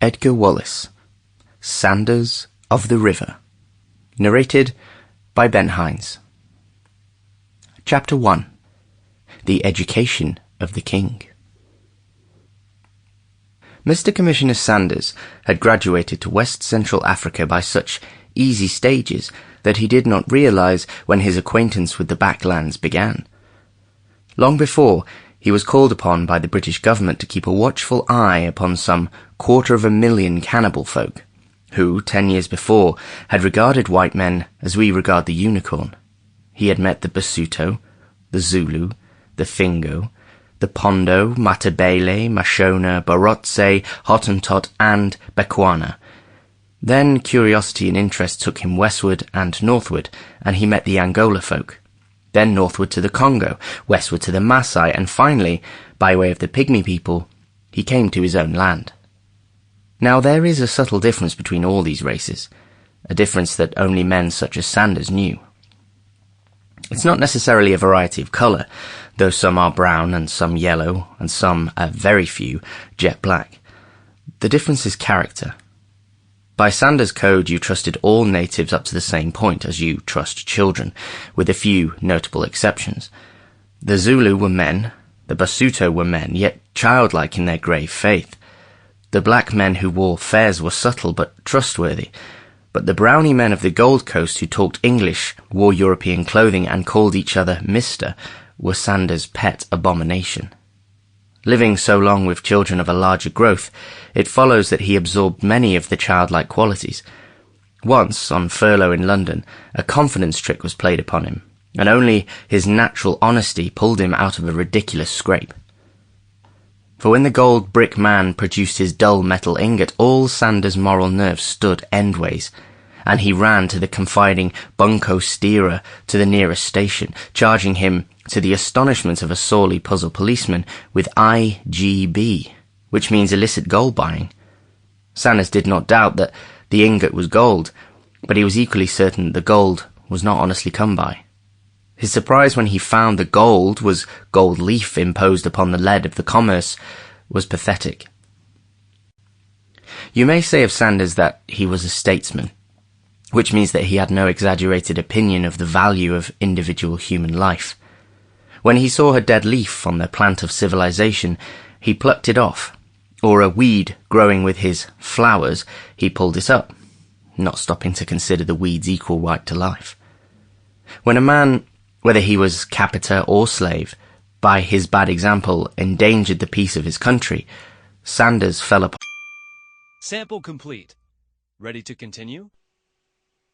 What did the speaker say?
Edgar Wallace, Sanders of the River. Narrated by Ben Hynes. Chapter 1. The Education of the King. Mr. Commissioner Sanders had graduated to West Central Africa by such easy stages that he did not realize when his acquaintance with the backlands began. Long before, he was called upon by the British government to keep a watchful eye upon some 250,000 cannibal folk, who, 10 years before, had regarded white men as we regard the unicorn. He had met the Basuto, the Zulu, the Fingo, the Pondo, Matabele, Mashona, Barotse, Hottentot, and Bechuana. Then curiosity and interest took him westward and northward, and he met the Angola folk. Then northward to the Congo, westward to the Maasai, and finally, by way of the Pygmy people, he came to his own land. Now there is a subtle difference between all these races, a difference that only men such as Sanders knew. It's not necessarily a variety of colour, though some are brown and some yellow, and some, very few, jet black. The difference is character. By Sanders' code, you trusted all natives up to the same point as you trust children, with a few notable exceptions. The Zulu were men, the Basuto were men, yet childlike in their grave faith. The black men who wore fez were subtle but trustworthy, but the brownie men of the Gold Coast who talked English, wore European clothing, and called each other Mr., were Sanders' pet abomination. Living so long with children of a larger growth, it follows that he absorbed many of the childlike qualities. Once, on furlough in London, a confidence trick was played upon him, and only his natural honesty pulled him out of a ridiculous scrape. For when the gold brick man produced his dull metal ingot, all Sanders' moral nerves stood endways, and he ran to the confiding bunco steerer to the nearest station, charging him, to the astonishment of a sorely puzzled policeman, with IGB, which means illicit gold buying. Sanders did not doubt that the ingot was gold, but he was equally certain that the gold was not honestly come by. His surprise when he found the gold was gold leaf imposed upon the lead of the commerce was pathetic. You may say of Sanders that he was a statesman, which means that he had no exaggerated opinion of the value of individual human life. When he saw a dead leaf on the plant of civilization, he plucked it off, or a weed growing with his flowers, he pulled it up, not stopping to consider the weed's equal right to life. When a man, whether he was captor or slave, by his bad example endangered the peace of his country, Sanders fell upon. Sample complete. Ready to continue?